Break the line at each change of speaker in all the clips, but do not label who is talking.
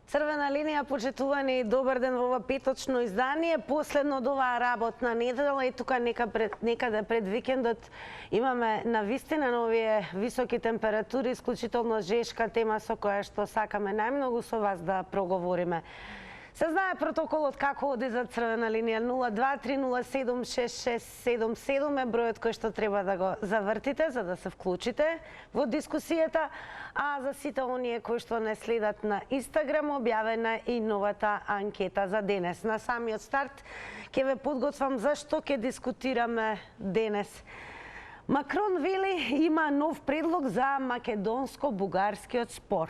Црвена линија, почитувани, добар ден во ова петочно издание. Последно од оваа работна недела и тука некаде пред викендот имаме навистина на овие високи температури, исклучително жешка тема со која што сакаме најмногу со вас да проговориме. Се знае протоколот како оди за црвена линија. 023076677 е бројот кој што треба да го завртите за да се вклучите во дискусијата, а за сите оние кои што не следат на Инстаграм, објавена и новата анкета за денес. На самиот старт ќе ве подготвам за што ќе дискутираме денес. Макрон вели има нов предлог за македонско-бугарскиот спор.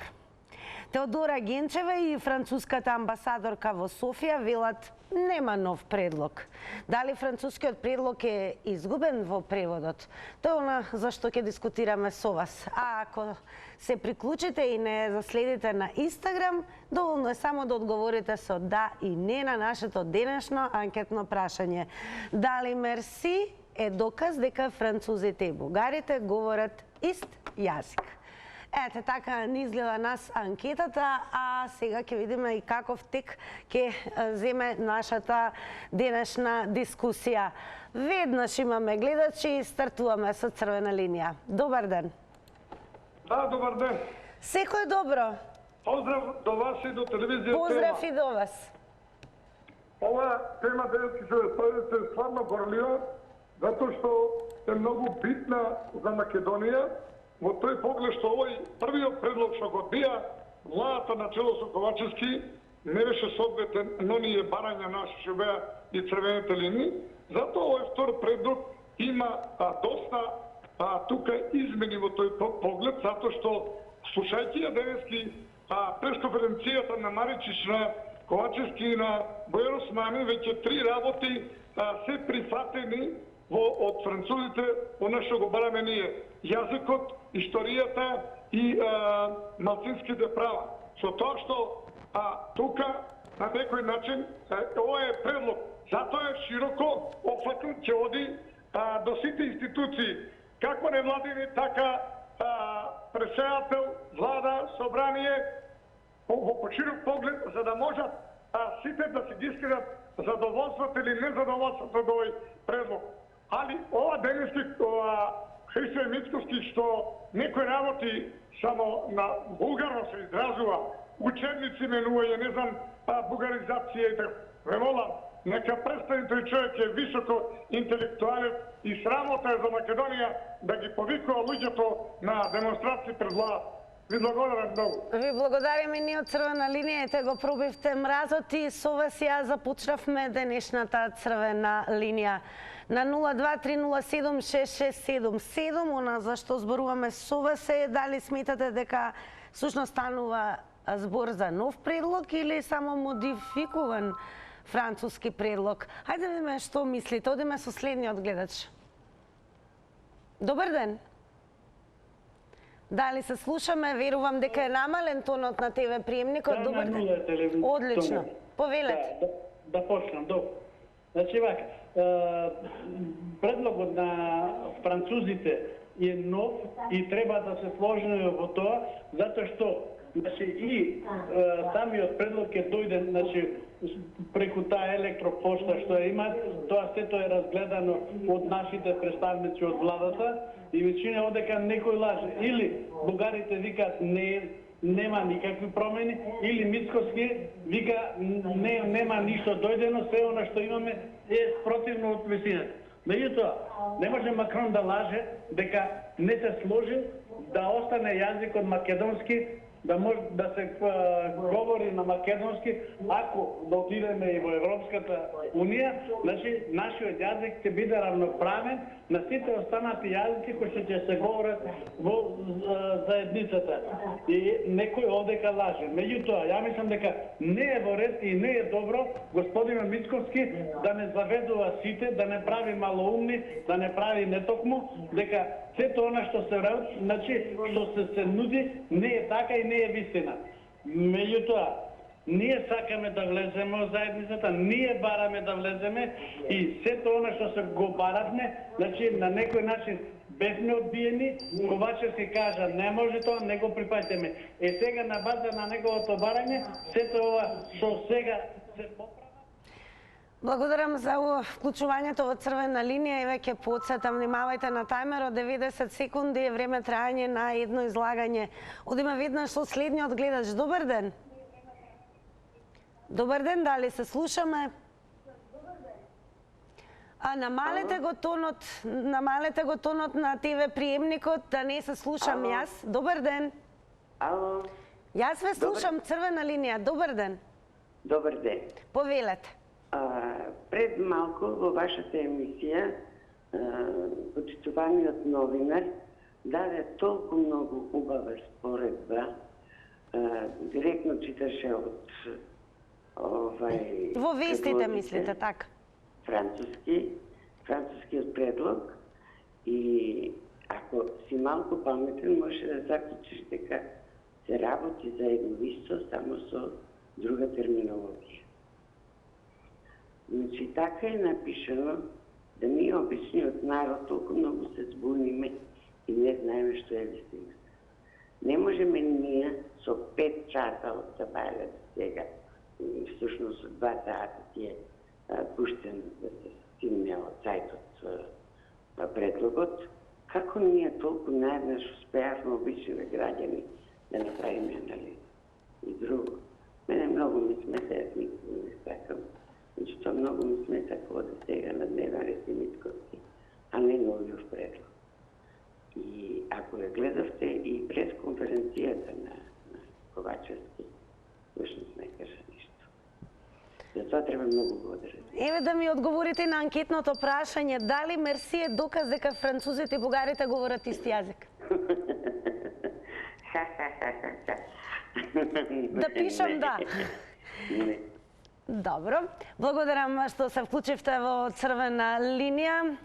Теодора Генчева и француската амбасадорка во Софија велат нема нов предлог. Дали францускиот предлог е изгубен во преводот? Тоа е она за што ќе дискутираме со вас. А ако се приклучите и не заследите на Инстаграм, доволно е само да одговорите со да и не на нашето денешно анкетно прашање. Дали мерси е доказ дека французите и бугарите говорат ист јазик? Ете, така ни изгледа нас анкетата, а сега ќе видиме и каков тек ќе земе нашата денешна дискусија. Веднаш имаме гледачи и стартуваме со црвена линија. Добар ден.
Да, добар ден.
Секој добро.
Поздрав до вас и до телевизија.
Поздрав и до вас.
Ова тема денески се ставите славно горлива, затоа што е многу битна за Македонија. Во тој поглед што овој првиот предлог што го бија владата на чело со Ковачевски не беше соодветен на оние барања наши што беа и црвените линии. Затоа овој втор предлог има доста тука измени во тој поглед, затоа што слушајќи ја денески пресконференцијата на Маричич, на Ковачевски и на Бојар Османи, веќе три работи се прифатени од французите, она што го бараме ние, јазикот, историјата и малцинските права. Со тоа што тука на некој начин ова е предлог, затоа е широко офатен, ќе оди до сите институции, како невладини, така претседател, влада, собрание, во поширок поглед, за да можат сите да се ги искажат задоволството или незадоволството од овој предлог. Али ова денески Христо Мицковски што некој работи само на булгарно се изразува, учебници менување, не знам, бугаризација и така. Ве молам, нека престане тој човек е високо интелектуален и срамота е за Македонија да ги повикува луѓето на демонстрации пред владата. Ви благодарам многу. Ви
благодариме ние од црвена линија, ете го пробивте мразот и со вас ја започнавме денешната црвена линија. На 023076677, она за што зборуваме со вас е дали сметате дека всушност станува збор за нов предлог или само модификуван француски предлог. Хајде да видиме што мислите. Одиме со следниот гледач. Добар ден. Дали се слушаме? Верувам дека е намален тонот на ТВ приемникот. Добар ден. Одлично. Повелете.
Да почнам, добро. Значи вака, предлогот на французите е нов и треба да се сложиме во тоа, затоа што и самиот предлог ќе дојде преку таа електропошта што ја имаат, тоа сето е разгледано од нашите представници од владата и веќина одека некој лаже. Или бугарите викаат нема никакви промени, или Мицковски вика нема ништо дојдено, се она што имаме е противно од висината. Меѓутоа, не може Макрон да лаже дека не се сложи да остане јазикот македонски, да може да се говори на македонски, ако да отидеме и во Европската унија, значи нашиот јазик ќе биде равноправен на сите останати јазици кои ќе се говорат во заедницата. И некој одека лаже. Меѓутоа, ја мислам дека не е во ред и не е добро господин Мицковски да не заведува сите, да не прави малоумни, да не прави нетокму, дека сето она што се прави, значи што се нуди, не е така и не е вистина. Меѓутоа, Ние сакаме да влеземе во заедницата, ние бараме да влеземе и сето оно што се го баравме, значи на некој начин бевме одбиени, Ковачевски кажа не може тоа, не го прифаќаме. Сега на база на неговото барање, сето ова што сега се поправа.
Благодарам за вклучувањето во црвена линија и веќе подсетам, внимавајте на тајмерот, 90 секунди е време трајање на едно излагање. Одиме веднаш со следниот гледач. Добар ден. Добар ден, дали се слушаме? Намалете го тонот на ТВ приемникот, да не се слушам јас. Добар ден.
Ало.
Јас ве слушам, црвена линија. Добар ден.
Добар ден.
Повелете.
Пред малку во вашата емисија почитуваниот новинар даде толку многу убава споредба, директно читаше од
во вестите мислите, така?
Францускиот предлог, и ако си малку паметен може да заклучиш дека се работи за едно исто, само со друга терминологија. Значи, така е напишано да ние обичниот народ толку многу се збуниме и не знаеме што е вистината. Не можеме ние со 5 часа од Сабајле до сега, всушност со 2 сата ти е пуштен да се стигне од сајтот предлогот, како ние толку наеднаш успеавме обичниве граѓани да направиме анализ. И друго, мене многу ми смета, јас никога не сакам. Значи, тоа многу ми смета кога да сега на дневен ред и Митковски, а не новиот предлог. И ако ја гледавте и пресконференцијата на Ковачевски, всушност не кажа ништо. За тоа треба многу благодарен.
Еве да ми одговорите на анкетното прашање, дали мерси е доказ дека французите и бугарите говорат исти јазик? Да пишам да.
Не.
Добро. Благодарам што се вклучивте во црвена линија.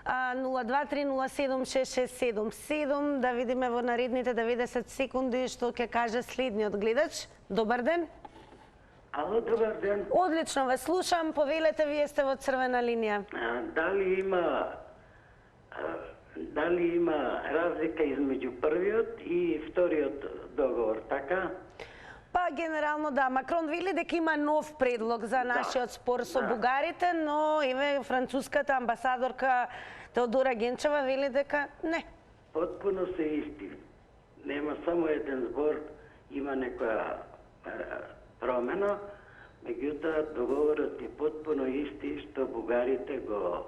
023076677. Да видиме во наредните 90 секунди што ќе каже следниот гледач. Добар ден.
Ало, добар ден.
Одлично ве слушам. Повелете, вие сте во црвена линија.
Дали има разлика измеѓу првиот и вториот договор, така?
Па генерално да, Макрон вели дека има нов предлог за нашиот спор со бугарите, но еве француската амбасадорка Теодора Генчева вели дека не.
Потпуно се исти. Нема само еден збор, има некоја промена, меѓутоа договорот е потпуно исти што бугарите го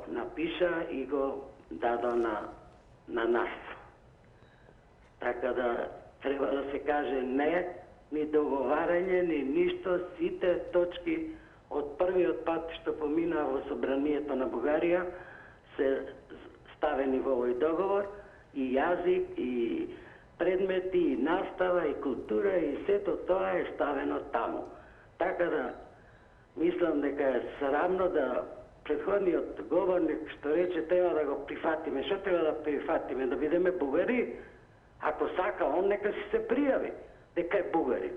напиша и го дадо на нас. Така да треба да се каже не, ни договарање, ни ништо, сите точки од првиот пат што помина во собранието на Бугарија се ставени во овој договор, и јазик, и предмети, и настава, и култура, и сето тоа е ставено таму. Така да, мислам дека е срамно да предходниот говорник што рече треба да го прифатиме. Што треба да прифатиме? Да бидеме бугари? Ако сака, он нека си се пријави дека е бугарин.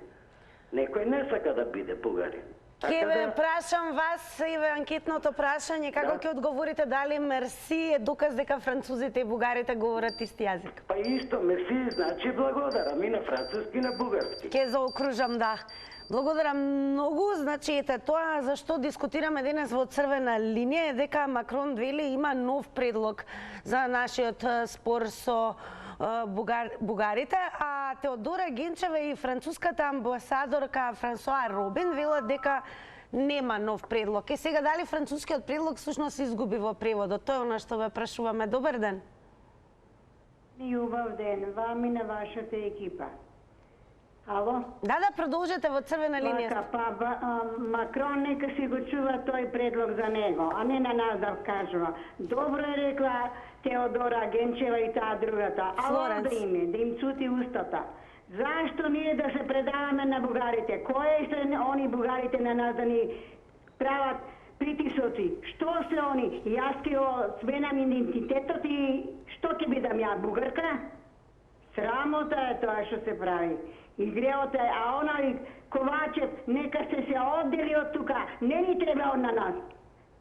Некој не сака да биде бугарин.
Ке ве прашам вас, еве анкетното прашање, како ќе одговорите дали мерси е доказ дека французите и бугарите говорат исти јазик?
Па исто, мерси значи благодарам и на француски и на бугарски.
Ке заокружам, да. Благодарам многу, значи ете тоа зашто дискутираме денес во црвена линија е дека Макрон вели има нов предлог за нашиот спор со бугарите, а Теодора Генчева и француската амбасадорка Франсоа Робин велат дека нема нов предлог. И сега дали францускиот предлог всушност изгуби во преводот? Тоа е она што ве прашуваме. Добар ден.
Љубав ден, вам и на вашата екипа. Ало?
Да, продолжете во црвена линија.
Макрон нека си го чува тој предлог за него, а не на нас да кажува. Добро е рекла Теодора Генчева и таа другата. Ало да им цути устата. Зашто ние да се предаваме на бугарите? Кој се они бугарите на нас да ни прават притисоци? Што се они? Јас ќе сменам идентитетот и што ќе бидам ја бугарка? Срамота е тоа што се прави. И греоте, а онај Ковачев нека се оддели од тука. Не ни треба он на нас.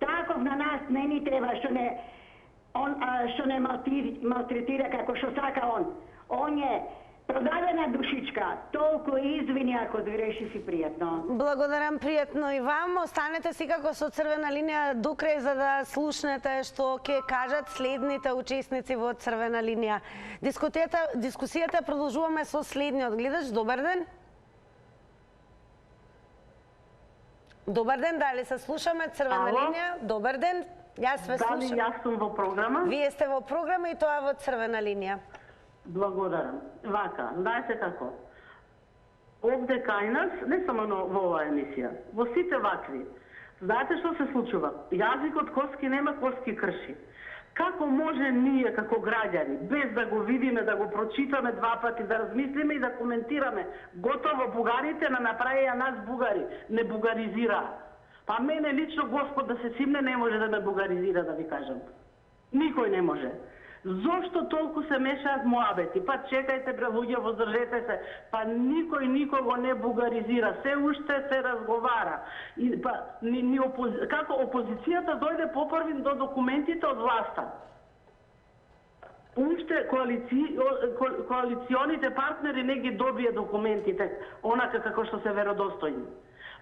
Таков на нас не ни треба, што не малтретира како што сака он. Он е продадена душичка. Толку извини ако греши си пријатно.
Благодарам, пријатно и вам. Останете си како со Црвена линија до крај за да слушнете што ќе кажат следните учесници во Црвена линија. Дискусијата продолжуваме со следниот гледач. Добар ден. Добар ден, дали се слушаме Црвена линија? Добар ден. Јас ве слушам.
Дали јас сум во програма?
Вие сте во програма и тоа во Црвена линија.
Благодарам. Вака, знаете како? Овде кај нас, не само во оваа емисија, во сите вакви. Знаете што се случува? Јазикот коски нема, коски крши. Како може ние како граѓани, без да го видиме, да го прочитаме два пати, да размислиме и да коментираме, готово бугарите на направија нас бугари, не бугаризираа. Па мене лично Господ да се симне не може да ме бугаризира, да ви кажам. Никој не може. Зошто толку се мешаат моабети? Па чекајте, бре луѓе, воздржете се. Па никој никого не бугаризира. Се уште се разговара. И, па, како опозицијата дојде попрви до документите од власта. Уште коалиционите партнери не ги добие документите, онака како што се веродостојни.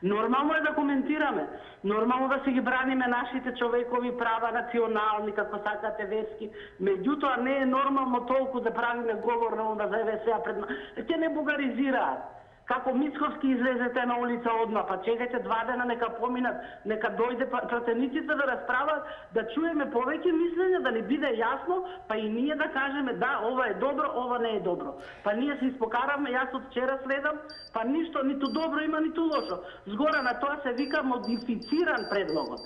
Нормално е да коментираме, нормално да си ги браниме нашите човекови права, национални, како сакате, верски. Меѓутоа не е нормално толку да правиме говор на онда за ЕВС-а пред нас. Те не бугаризираат. Како Мицковски излезете на улица одма, па чекајте 2 дена, нека поминат, нека дојде пратениците да расправат, да чуеме повеќе мислења, да ни биде јасно, па и ние да кажеме да, ова е добро, ова не е добро. Па ние се испокаравме, јас од вчера следам, па ништо, ниту добро има, ниту лошо. Згора на тоа се вика модифициран предлогот.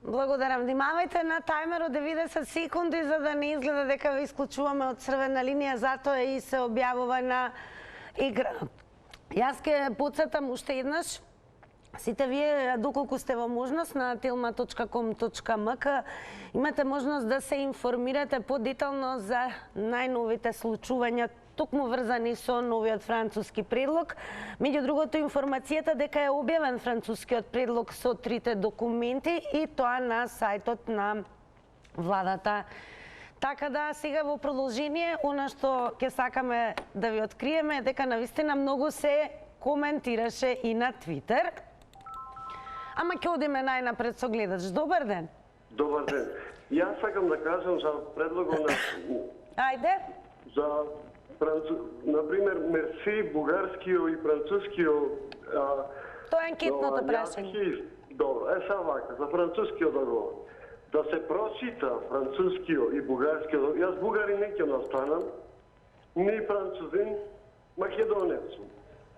Благодарам. Внимавајте на тајмерот 90 секунди за да не изгледа дека ви исклучуваме од Црвена линија, затоа и се објавува на екран. Јас ќе потсетам уште еднаш. Сите вие, доколку сте во можност на telma.com.mk, имате можност да се информирате подетално за најновите случувања токму врзани со новиот француски предлог. Меѓу другото, информацијата дека е објавен францускиот предлог со 3 документи и тоа на сајтот на владата. Така да, сега во продолжение, она што ќе сакаме да ви откриеме е дека навистина многу се коментираше и на Твитер. Ама ќе одиме најнапред со гледач. Добар ден.
Добар ден. Јас сакам да кажам за предлогот на...
Ајде.
За например, мерси, бугарскиот и францускиот...
Тоа е анкетното прашање.
Добро, сега вака, за францускиот договор. Да се прочита францускиот и бугарскиот договор. Јас бугари не ќе настанам, ни французин, македонец сум.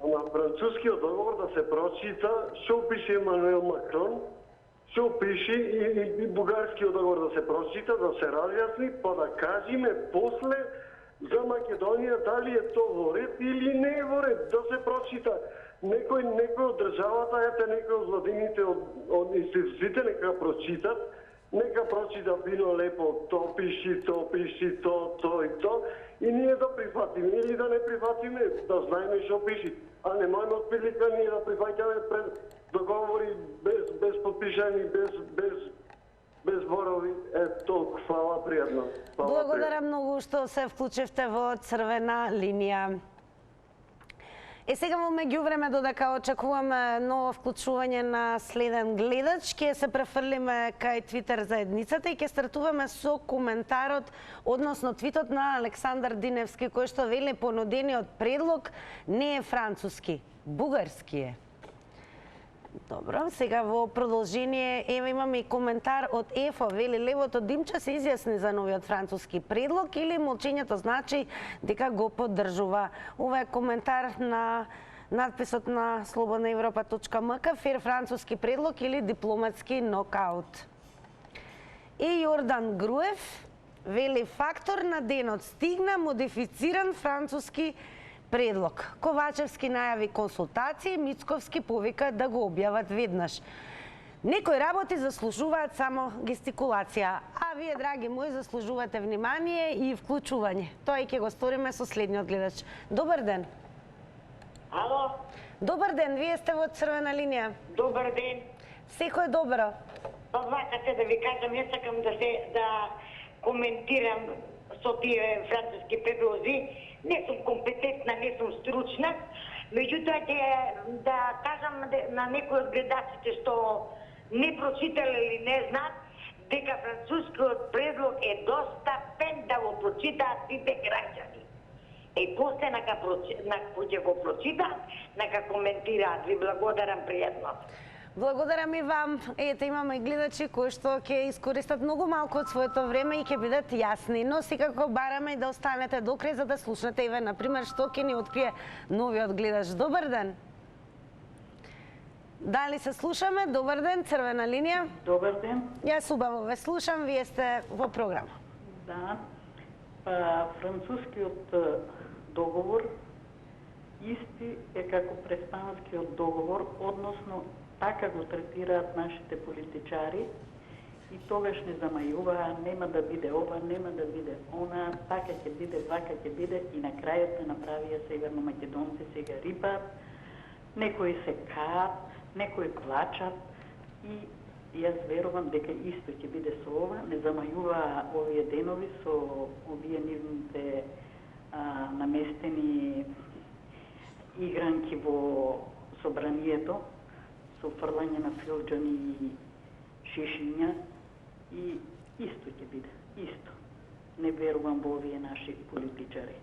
На францускиот договор да се прочита што пише Емануел Макрон, што пише и бугарскиот договор да се прочита, да се разјасни, па да кажеме после за Македонија дали е то во ред или не е во ред, да се прочита. Некој од државата, некој од владините, од институциите нека прочитат, нека прочита бино лепо, то пиши, то и то, и ние да прифатиме или да не прифатиме, да знаеме што пиши. А не можеме од прилика ние да прифаќаме пред договори без подпишани, без зборови. Толку, фала, пријатно.
Благодарам многу што се вклучивте во Црвена линија. Сега во меѓувреме, додека очекуваме ново вклучување на следен гледач, ќе се префрлиме кај Твитер заедницата и ќе стартуваме со коментарот, односно твитот на Александар Диневски, кој што вели понудениот предлог не е француски, бугарски е. Добро, сега во продолжение имаме и коментар од Ефо, вели левото димче се изјасни за новиот француски предлог или молчењето значи дека го поддржува. Ова е коментар на надписот на slobodnaevropa.mk, фер француски предлог или дипломатски нокаут. И Јордан Груев вели фактор на денот стигна модифициран француски предлог. Ковачевски најави консултации, Мицковски повика да го објават веднаш. Некои работи заслужуваат само гестикулација, а вие, драги мои, заслужувате внимание и вклучување. Тоа и ќе го сториме со следниот гледач. Добар ден.
Ало?
Добар ден, вие сте во црвена линија.
Добар ден.
Секој добро.
Па вакате да ви кажам, не сакам да коментирам со тие француски предлози. Не сум компетентна, не сум стручна. Меѓутоа ќе да кажам на некои од гледачите што не прочитале или не знаат дека францускиот предлог е достапен да го прочитаат сите граѓани. И после нака ќе го прочитаат, нака коментираат. Ви благодарам пријатно.
Благодарам и вам. Ете, имаме и гледачи кои што ќе искористат многу малку од своето време и ќе бидат јасни, но секако бараме да останете до крај за да слушнете Иве, например, што ќе ни открие новиот гледач. Добар ден. Дали се слушаме? Добар ден, црвена линија.
Добар ден.
Јас убаво ве слушам, вие сте во програма.
Да. Па, францускиот договор исти е како преспанскиот договор, односно така го третираат нашите политичари и тогаш не замајуваа, нема да биде ова, нема да биде она, така ќе биде, вака ќе биде и на крајот не направија северно македонци, сега рипаат, некои се каат, некои плачат и јас верувам дека исто ќе биде со ова, не замајуваа овие денови со овие нивните наместени игранки во собранието, со фрлање на филџани и шишиња и исто ќе биде, исто. Не верувам во овие наши политичари.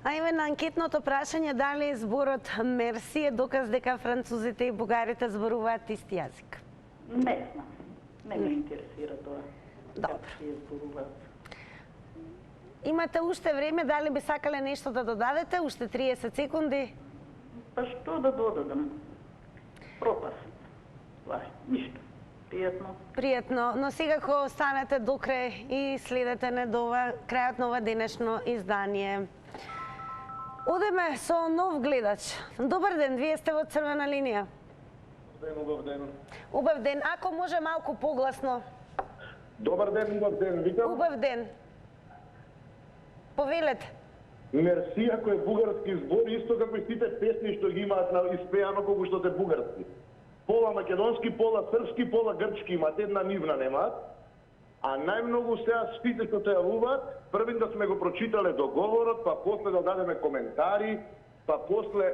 А име на анкетното прашање дали зборот мерси е доказ дека французите и бугарите зборуваат исти јазик?
Не знам. Не ме интересира тоа.
Добро.
Како ќе зборуваат.
Имате уште време, дали би сакале нешто да додадете? Уште 30 секунди.
Па што да додадам? Пропаст. Ништо. Пријатно.
Пријатно, но секако останете до крај и следете крајот на ова денешно издание. Одеме со нов гледач. Добар ден, вие сте во црвена линија.
Убав ден.
Убав ден, ако може малку погласно.
Добар ден, убав ден. Викам.
Убав ден. Повелете.
Мерси ако е бугарски збор, исто како и сите песни што ги имаат на испеано колку што се бугарски. Пола македонски, пола српски, пола грчки имаат, една нивна немаат. А најмногу сега сите што се јавуваат, првин да сме го прочитале договорот, па после да дадеме коментари, па после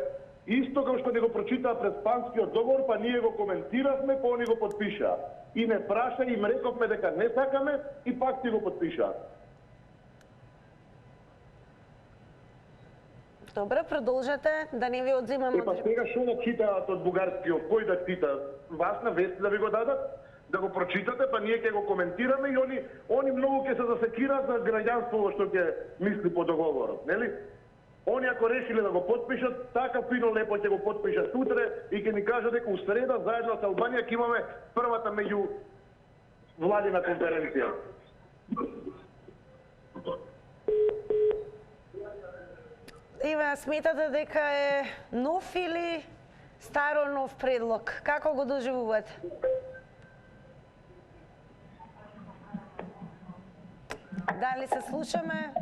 исто како што ни го прочитаа преспанскиот договор, па ние го коментиравме, па они го потпишаа. И не праша, им рековме дека не сакаме и пак си го потпишаат.
Добре, продолжете, да не ви одзимам
Па сега што да читаат од бугарскиот, кој да чита? Вас на вест да ви го дадат, да го прочитате, па ние ќе го коментираме и они многу ќе се засекираат за граѓанството што ќе мисли по договорот, нели? Они ако решиле да го потпишат, така фино лепо ќе го потпишат утре и ќе ни кажат дека у среда заедно со Албанија ќе имаме првата меѓу владина конференција.
Иве, сметате дека е нов или старо нов предлог? Како го доживувате? Дали се слушаме?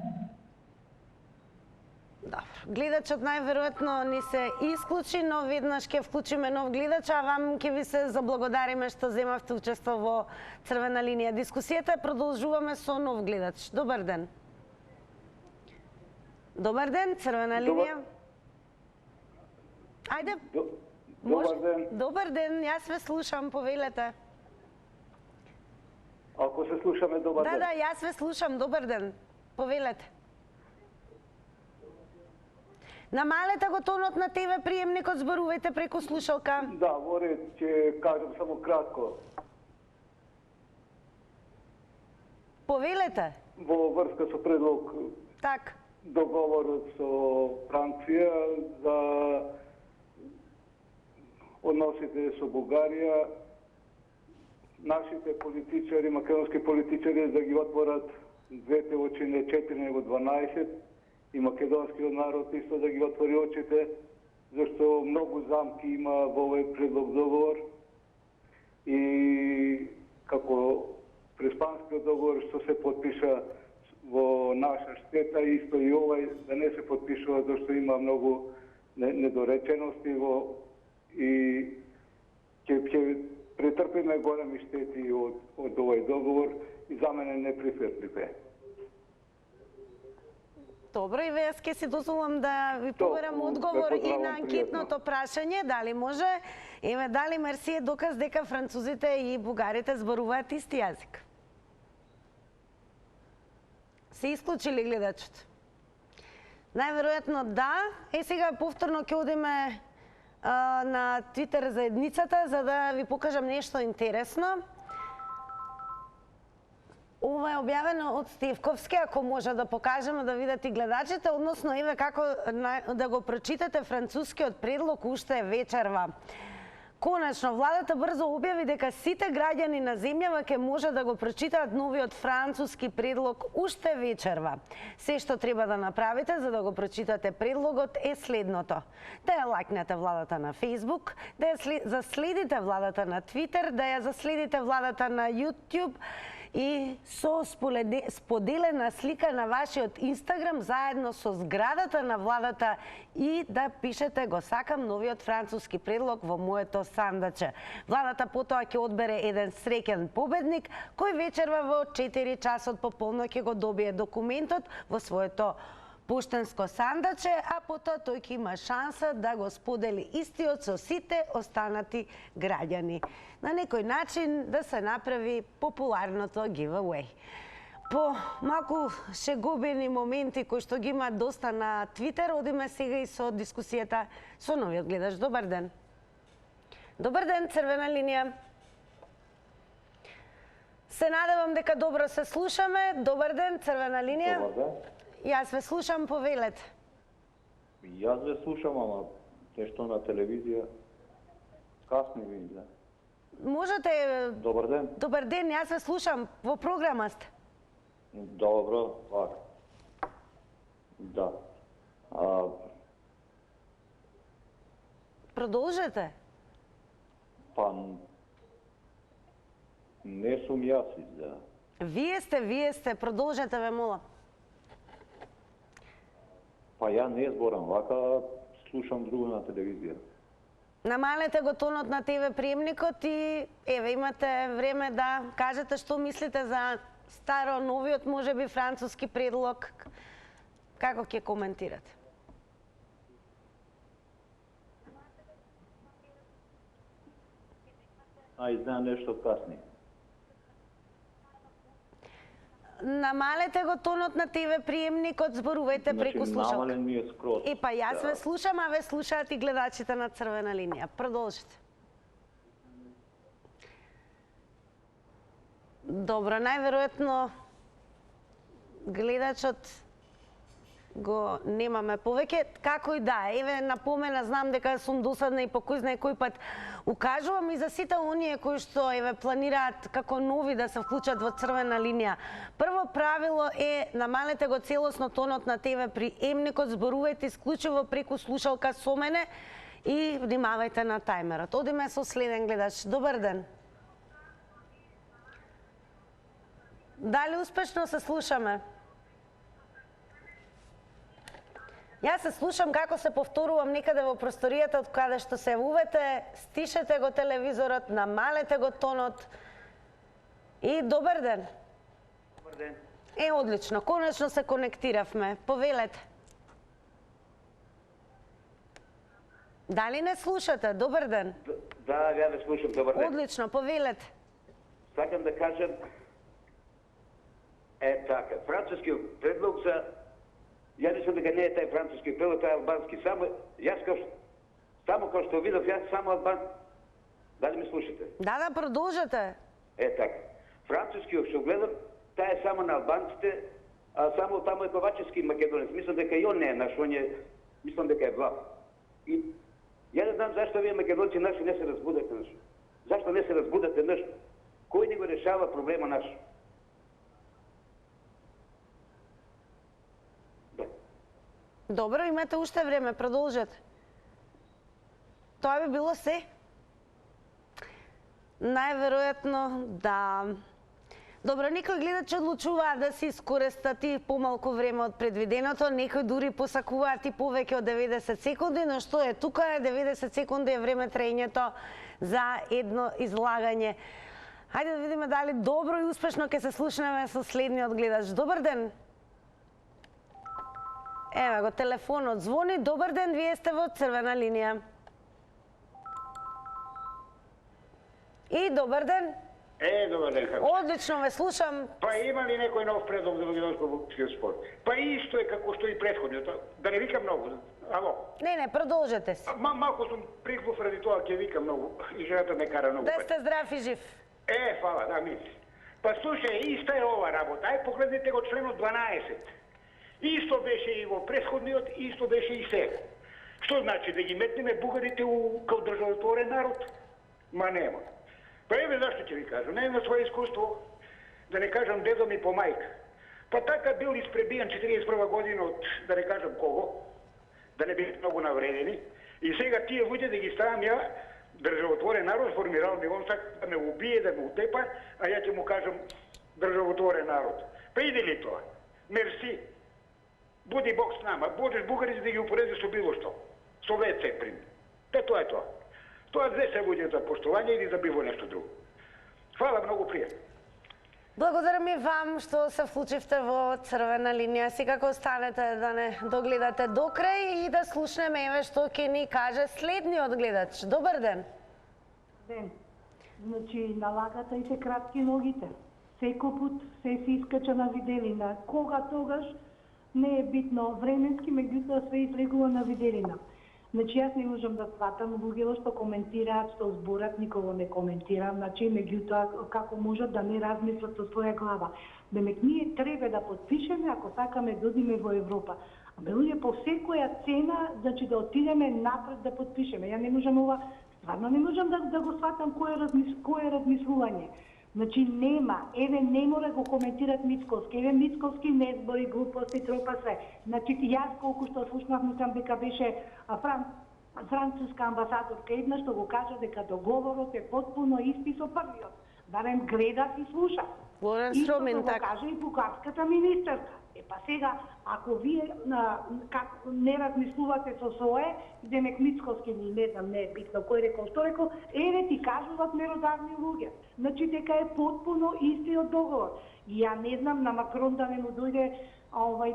Добро. Гледачот најверојатно ни се исклучи, но веднаш ќе вклучиме нов гледач, а вам ќе ви се заблагодариме што земавте учество во црвена линија. Дискусијата продолжуваме со нов гледач. Добар ден. Добар ден, црвена линија. Ајде.
Добар ден.
Добар ден, јас ве слушам, повелете.
Ако се слушаме, добар ден.
Да, јас ве слушам, добар ден. Повелете. Намалете го тонот на ТВ приемникот, зборувајте преку слушалка.
Да, во ред, ќе кажам само кратко.
Повелете.
Во врска со предлог
Так.
договорот со Франција за односите со Бугарија, нашите политичари, македонски политичари да ги отворат двете очи, не 4, него 12, и македонскиот народ исто да ги отвори очите, зашто многу замки има во овој предлог договор. и како преспанскиот договор што се подпиша во наша штета, исто и овај да не се подпишува зашто има многу недоречености и ќе претрпиме големи штети од овај договор и за мене неприфатлив е.
Добро, и веќе ќе си дозволам да ви поверам одговор и на анкетното прашање, дали може? Еве, дали мерси е доказ дека французите и бугарите зборуваат исти јазик? Се исклучили гледачот? Најверојатно да. Сега повторно ќе одиме на Твитер заедницата за да ви покажам нешто интересно. Ова е објавено од Стевковски, ако може да покажеме да видат и гледачите, односно еве како да го прочитате францускиот предлог уште вечерва. Конечно, владата брзо објави дека сите граѓани на земјава ќе може да го прочитаат новиот француски предлог уште вечерва. Се што треба да направите за да го прочитате предлогот е следното: да ја лајкнете владата на Facebook, да ја заследите владата на Twitter, да ја заследите владата на YouTube и со споделена слика на вашиот Инстаграм заедно со зградата на владата и да пишете "Го сакам новиот француски предлог во моето сандаче". Владата потоа ќе одбере еден среќен победник кој вечерва во 4 часот пополно ќе го добие документот во своето поштенско сандаче, а потоа тој ќе има шанса да го сподели истиот со сите останати граѓани. На некој начин да се направи популарното giveaway. По малку шегобени моменти кои што ги има доста на Твитер, одиме сега и со дискусијата со новиот гледач. Добар ден. Добар ден, црвена линија. Се надевам дека добро се слушаме. Добар ден, црвена линија.
Добар ден.
Јас ве слушам, повелете.
Јас ве слушам, ама нешто на телевизија касно ви изгледа.
Можете...
Добар ден.
Добар ден, јас ве слушам, во програма сте.
Добро, така. Да.
Продолжете.
Па не сум јас изгледа.
Вие сте, продолжете ве молам.
Па ја не зборам, вака слушам друго на телевизија.
Намалете го тонот на ТВ приемникот и еве имате време да кажете што мислите за старо новиот можеби француски предлог. Како ќе коментирате?
Знаам нешто касни.
Намалете го тонот на ТВ приемникот, зборувајте преку слушалка.
Намален ми е скроз.
Па јас ве слушам, а ве слушаат и гледачите на црвена линија. Продолжите. Добро, најверојатно гледачот го немаме повеќе, како и да, еве напомена, знам дека сум досадна и по кој знае кој пат укажувам и за сите оние кои што еве планираат како нови да се вклучат во црвена линија. Прво правило е намалете го целосно тонот на ТВ приемникот, зборувајте исклучиво преку слушалка со мене и внимавајте на тајмерот. Одиме со следен гледач. Добар ден. Дали успешно се слушаме? Јас се слушам како се повторувам некаде во просторијата од каде што се увете, стишете го телевизорот, намалете го тонот и добар ден.
Добар ден.
Одлично, конечно се конектиравме. Повелете. Дали не слушате? Добар ден.
Да, ја ве слушам, добар ден.
Одлично, повелете.
Сакам да кажам, така, францускиот предлог за ја мислам дека не е тај француски предлог, тај албански. Само како што видов, јас само албан. Дали ме слушате?
Да, продолжете.
Така. Францускиот што гледам, тај е само на албанците, а само таму е Ковачевски македонец. Мислам дека и он не е наш, он е, мислам дека е влав. И ја не знам зашто вие македонци наши не се разбудате наш. Зашто не се разбудате наш? Кој не го решава проблема наш?
Добро, имате уште време, продолжете. Тоа би било се. Најверојатно да. Добро, некои гледачи одлучуваат да се искористат и помалку време од предвиденото, некои дури посакуваат и повеќе од 90 секунди, но што е тука е 90 секунди е време траењето за едно излагање. Хајде да видиме дали добро и успешно ќе се слушнеме со следниот гледач. Добар ден. Ева го, телефонот звони. Добар ден, вие сте во црвена линија. И добар ден.
Добар ден, како?
Одлично, ве слушам.
Па има ли некој нов предлог за македонско-бокскиот спорт? Па исто е како што и претходниот. Да не викам многу. Ало?
Не, продолжете се.
Малку сум приглув ради тоа, ќе викам многу. И жената ме кара многу.
Да сте здрав и жив.
Фала, да, мисли. Па слушај, иста е ова работа. Ај погледнете го членот 12. Исто беше и во претходниот, исто беше и сега. Што значи, да ги метнеме бугарите као државотворен народ? Ма нема. Па еве зашто ќе ви кажам, не на своје искуство, да не кажам дедо ми по мајка. Па така бил испребијан 41 година од, да не кажам кого, да не би многу навредени, и сега тие луѓе да ги ставам ја, државотворен народ, формирал ми, он сака да ме убие, да ме утепа, а ја ќе му кажам државотворен народ. Па иде ли тоа? Мерси. Буди Бог с нама. Можеш бугарите да ги упоредиш со било што. Со ВЦ, пример. Тоа е тоа. Тоа две се луѓе за поштовање или за било нешто друго. Фала, многу пријатно.
Благодарам и вам што се вклучивте во црвена линија. Секако останете да не догледате до крај и да слушнеме еве што ќе ни каже следниот гледач. Добар ден.
Ден. Значи, налагата и се кратки ногите. Секој пат се искача на виделина. Кога тогаш не е битно временски, меѓутоа све излегува на виделина. Значи, јас не можам да сватам луѓето што коментираат, што зборат, никого не коментирам. Значи, меѓутоа, како можат да не размислат со своја глава. Демек, ние треба да подпишеме ако сакаме да одиме во Европа. Абе, луѓе, по секоја цена, значи да отидеме напред да подпишеме. Ја не можам ова, стварно не можам да го сватам кој е размислување. Значи нема, еве не мора го коментират Мицковски, еве Мицковски не збори глупости, тропа све. Значи јас колку што слушнав, мислам дека беше француска амбасадорка една што го кажа дека договорот е потпуно исти со првиот. Барем гледав и слушав. Исто го кажа и бугарската министерка. Па сега, ако вие не размислувате со свое, демек Мицковски ни не знам, не е битно кој рекол, што рекол, еве ти кажуват меродавни луѓе. Значи дека е потпуно истиот договор. И ја не знам на Макрон да не му дојде,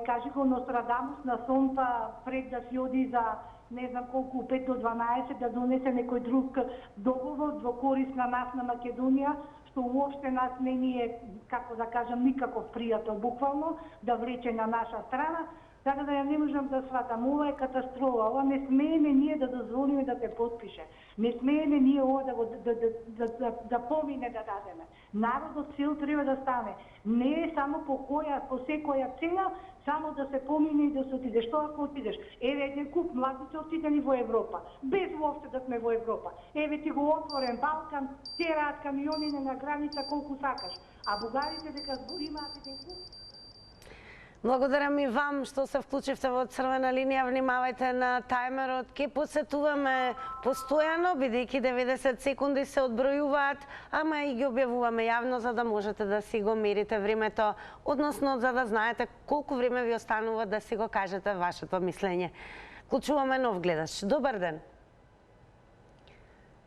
кажи го Нострадамус на сон, па пред да си оди за не знам колку, 5 до 12, да донесе некој друг договор во корист на нас на Македонија, што уопште нас не ни е, како да кажам, никаков пријател буквално, да влече на наша страна, така да ја не можам да сватам. Ова е катастрофа, ова не смееме ние да дозволиме да се подпише. Не смееме ние ова да помине да дадеме. Народот цел треба да стане. Не е само по секоја цена, само да се помине и да се отиде. Што ако отидеш? Еве еден куп младици отидени во Европа, без уопште да сме во Европа. Еве ти го отворен Балкан, тераат камиони на граница колку сакаш. А бугарите дека имаат еден куп.
Благодарам и вам што се вклучивте во црвена линија. Внимавајте на тајмерот. Ке посетуваме постојано, бидејќи 90 секунди се одбројуваат, ама и ги објавуваме јавно за да можете да си го мерите времето, односно за да знаете колку време ви останува да си го кажете вашето мислење. Вклучуваме нов гледач. Добар ден.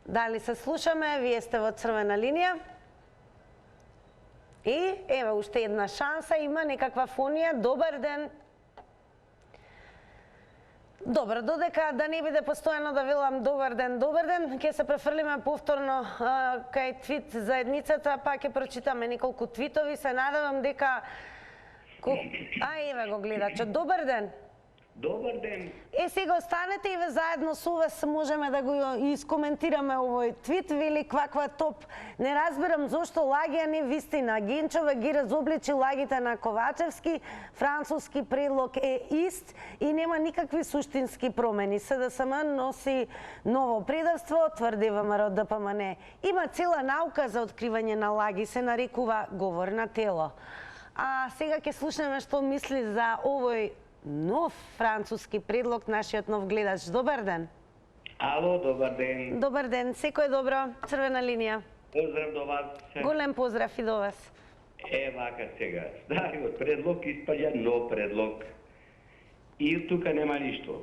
Дали се слушаме? Вие сте во црвена линија. И еве уште една шанса, има некаква фонија. Добар ден. Добро, додека да не биде постојано да велам добар ден, ќе се префрлиме повторно кај твит заедницата, па ќе прочитаме неколку твитови. Се надевам дека... еве го гледачот. Добар ден.
Добар ден.
Сега останете и ве заедно со вас можеме да го искоментираме овој твит. Вели кваква топ. Не разбирам зошто лагија не вистина. Генчова ги разобличи лагите на Ковачевски. Француски предлог е ист и нема никакви суштински промени. СДСМ носи ново предавство, тврди ВМРО ДПМН. Има цела наука за откривање на лаги, се нарекува говор на тело. А сега ќе слушнеме што мисли за овој нов француски предлог нашиот нов гледач. Добар ден.
Ало, добар ден.
Добар ден, секој добро, црвена линија.
Поздрав до вас.
Голем поздрав и до вас.
Вака сега. Стариот предлог испаѓа нов предлог. И тука нема ништо.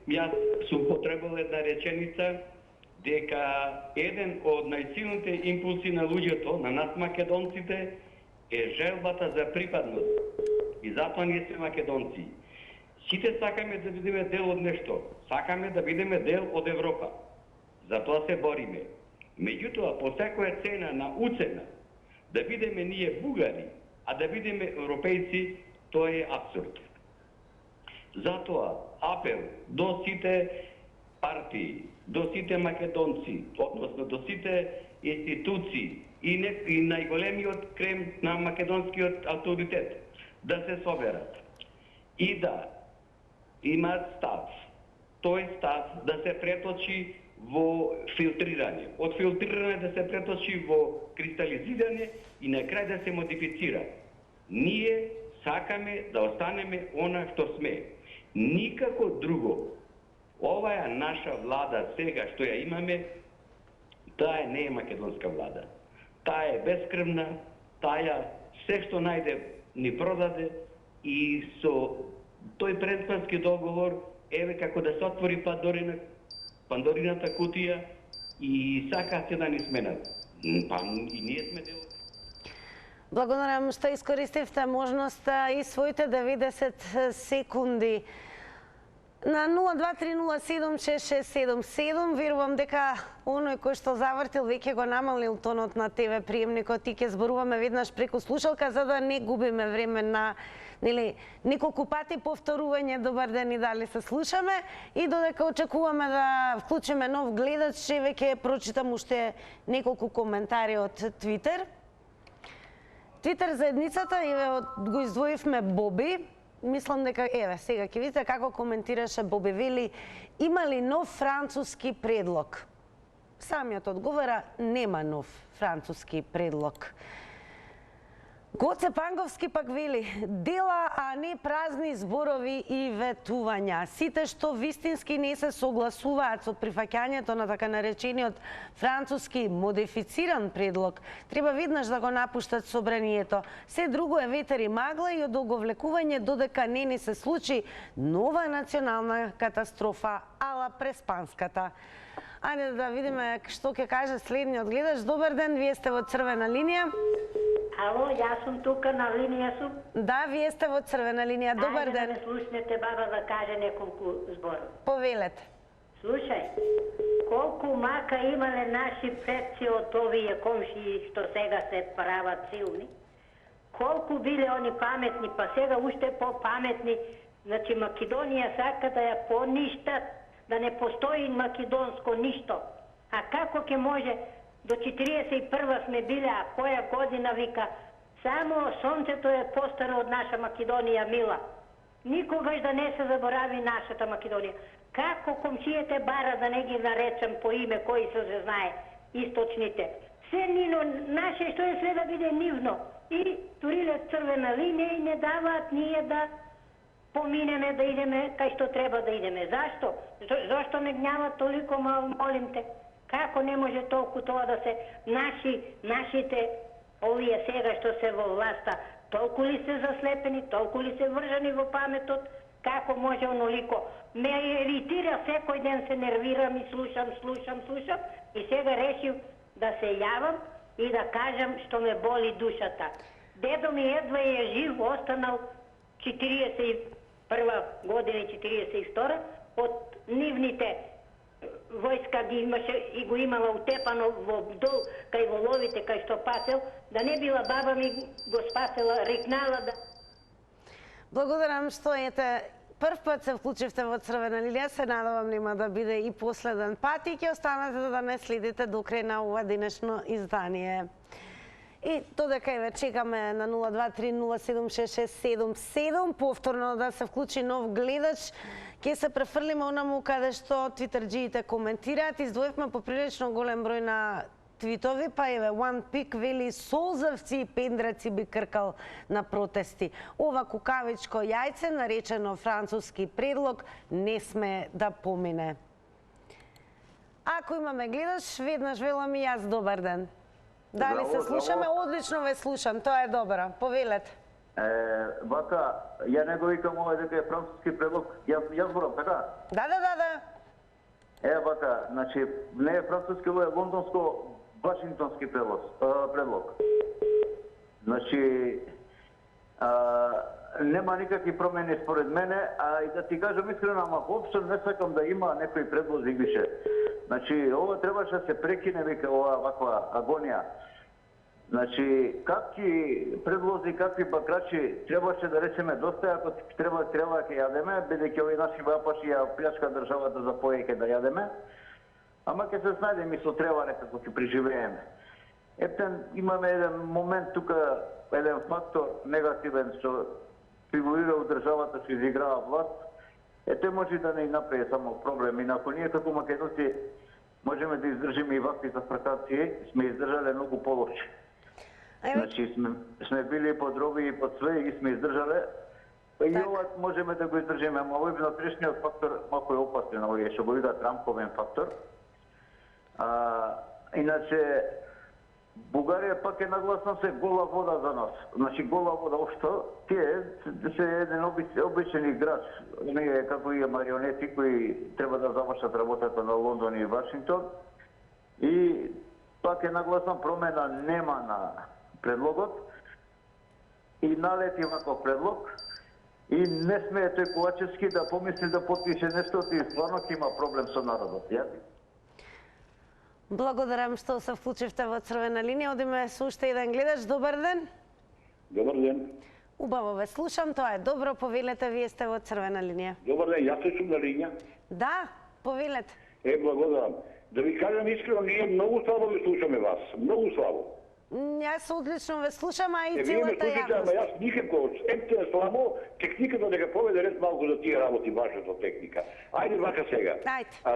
Јас сум потребал една реченица дека еден од најсилните импулси на луѓето, на нас македонците, е желбата за припадност. И затоа ние сме македонци. Сите сакаме да бидеме дел од нешто. Сакаме да бидеме дел од Европа. Затоа се бориме. Меѓутоа, по секоја цена на уцена, да бидеме ние бугари, а да бидеме европејци, тоа е абсурд. Затоа, апел до сите партии, до сите македонци, односно до сите институции и најголемиот крем на македонскиот авторитет, да се соберат и да имаат став. Тој став да се преточи во филтрирање. Од филтрирање да се преточи во кристализирање и на крај да се модифицира. Ние сакаме да останеме она што сме. Никако друго. Оваа наша влада сега што ја имаме, таа не е македонска влада. Таа е бескрвна, таа се што најде ни продаде и со тој предспански договор еве како да се отвори Пандорината кутија и сакаат се да ни сменат. Па и ние сме дел.
Благодарам што искористивте можноста и своите 90 секунди. На 0230766777 верувам дека оној кој што завртил веќе го намалил тонот на ТВ приемникот и ќе зборуваме веднаш преку слушалка за да не губиме време на неколку пати повторување добар ден и дали се слушаме и додека очекуваме да вклучиме нов гледач, веќе прочитам уште неколку коментари од Твитер. Твитер заедницата го издвоивме Боби. Мислам дека, сега ќе видите како коментираше Боби, вели, има ли нов француски предлог? Самиот одговора, нема нов француски предлог. Гоце Панговски пак вели, дела, а не празни зборови и ветувања. Сите што вистински не се согласуваат со прифаќањето на така наречениот француски модифициран предлог, треба веднаш да го напуштат собранието. Се друго е ветер и магла и одолговлекување додека не ни се случи нова национална катастрофа, ала преспанската. Ајде да видиме што ќе каже следниот гледач. Добар ден, вие сте во црвена линија.
Ало, јас сум тука на линија сум.
Да, вие сте во црвена линија. Добар ден.
Ајде да ме слушнете, баба, да каже неколку зборови.
Повелете.
Слушај, колку мака имале наши предци од овие комшии што сега се прават силни, колку биле они паметни, па сега уште по-паметни. Значи, Македонија сака да ја поништат, да не постои македонско ништо. А како ќе може? До 41 сме биле, а која година вика, само сонцето е постаро од наша Македонија мила. Никогаш да не се заборави нашата Македонија. Како комшијете бара, да не ги наречам по име, кои се знае, источните. Се нино наше што е след да биде нивно. И туриле црвена линија и не даваат ние да поминеме, да идеме кај што треба да идеме. Зашто? Зашто ме гняват толико, молим те? Како не може толку тоа да се нашите овие сега што се во власта, толку ли се заслепени, толку ли се вржани во паметот, како може онолико? Ме иритира, секој ден се нервирам и слушам и сега решив да се јавам и да кажам што ме боли душата. Дедо ми едва е жив, останал 41 година и 42 од нивните војска ги имаше и го имала утепано во дол, кај воловите, кај што пасел, да не била баба ми го спасела, рекнала да...
Благодарам што ете прв пат се вклучивте во црвена линија, се надевам нема да биде и последен пат и ќе останете да не следите до крај на ова денешно издание. И додека еве чекаме на 0230766777 повторно да се вклучи нов гледач, ќе се префрлиме онаму каде што твитерџиите коментираат. Издвоивме поприлично голем број на твитови, па еве One Pick вели солзавци и пендраци би кркал на протести. Ова кукавичко јајце, наречено француски предлог, не сме да помине. Ако имаме гледаш, веднаш велам и јас добар ден. Дали се
Здраво,
слушаме?
здраво.
Одлично ве слушам, тоа е добро. Повелете.
Вака, ја не го викам овој дека е француски предлог, јас зборам, така?
Да.
Вака, значи, не е француски, ово е лондонско-вашингтонски предлог. Значи, нема никакви промени според мене, а и да ти кажам искрено, ама воопшто не сакам да има некои предлози више. Значи, ова требаше да се прекине, вика, ова ваква агонија. Значи, какви предлози, какви бакрачи требаше да речеме доста, ако треба ќе јадеме, бидејќи овие наши вапаши ја плjačка државата за повеќе да јадеме, ама ќе се снајдеме и со треба некако ќе преживееме. Ептен, имаме еден момент тука, еден фактор негативен што фигурира у државата, што изиграва власт, тој може да не направи само проблем. Инако ние како македонци можеме да издржиме и вакви зафркации, сме издржале многу полоши. Значи сме били под роби и под све и сме издржале. И ова можеме да го издржиме, ама овој внатрешниот фактор малку е опасен, овој што го видат Трамповен фактор. Иначе Бугарија пак е нагласна се гола вода за нас. Значи гола вода општо, тие се еден обичен играч, не како и марионети кои треба да завршат работата на Лондон и Вашингтон. И пак е нагласна промена нема на предлогот и налети ваков предлог и не смее тој Ковачевски да помисли да потпише нешто и стварно ќе има проблем со народот.
Благодарам што се вклучивте во Црвена линија. Одиме со уште еден гледач. Добар ден.
Добар ден.
Убаво ве слушам, тоа е добро. Повелете, вие сте во Црвена линија.
Добар ден, јас сум на линија.
Да, повелете.
Благодарам. Да ви кажам искрено, ние многу слабо ви слушаме вас. Многу слабо.
Јас одлично ве слушам, а и
вие ме
целата
слушате, ама
јавност.
јас никако, е слабо, техниката дека поведе ред малку за тие работи, вашата техника. Ајде вака сега.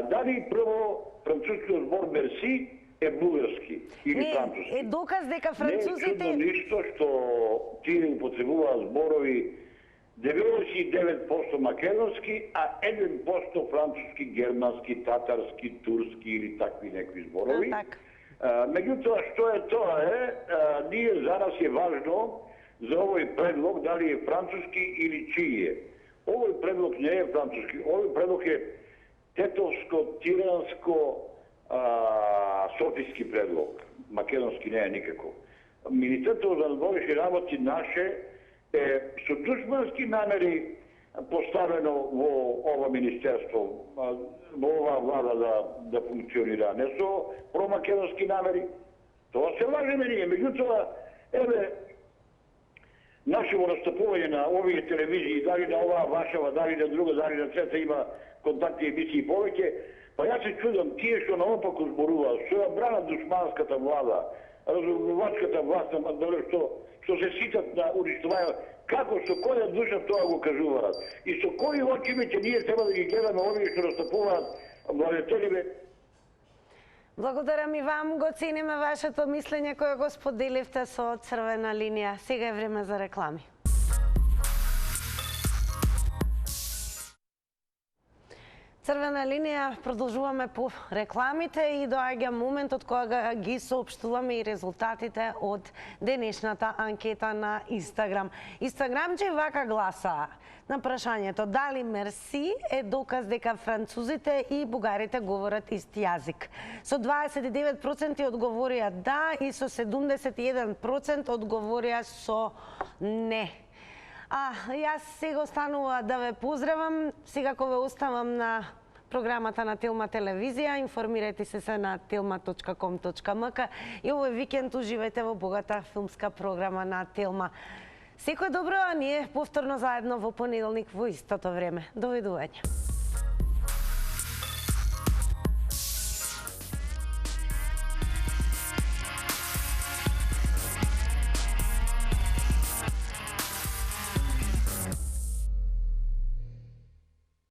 Дали прво францускиот збор мерси е бугарски или француски?
Е доказ дека французите...
Не е чудно ништо што тие употребуваат зборови 99% македонски, а 1% француски, германски, татарски, турски или такви некои зборови. Меѓутоа, што е тоа ние за нас е важно за овој предлог дали е француски или чиј е. Овој предлог не е француски, овој предлог е тетовско-тиранско софиски предлог. Македонски не е никако. Министерството за външни работи наше е со душмански намери поставено во ова министерство, во ова влада да функционира, не со промакедонски намери. Тоа се лажеме ние. Меѓутоа, нашево настапување на овие телевизии, дали на оваа вашава, дали на друга, дали на трета има контактни емисии повеќе, па јас се чудам тие што наопаку зборуваат, што ја бранат душманската влада, разумнувачката власт, што се ситат на уништување, како, со која душа тоа го кажуваат. И со кои очимите ние треба да ги гледаме овие што настапуваат владетеливе.
Благодарам и вам, го цениме вашето мислење кое го споделивте со Црвена линија. Сега е време за реклами. Црвена линија, продолжуваме по рекламите и доаѓа моментот кога ги соопштуваме и резултатите од денешната анкета на Инстаграм. Инстаграмче вака гласа на прашањето дали мерси е доказ дека французите и бугарите говорат ист јазик. Со 29% одговорија да и со 71% одговорија со не. Јас сега останува да ве поздравам, сега кога ве оставам на програмата на Телма телевизија, информирајте се на telma.com.mk и овој викенд уживајте во богата филмска програма на Телма. Секој добро, а ние повторно заедно во понеделник во истото време. Довидување.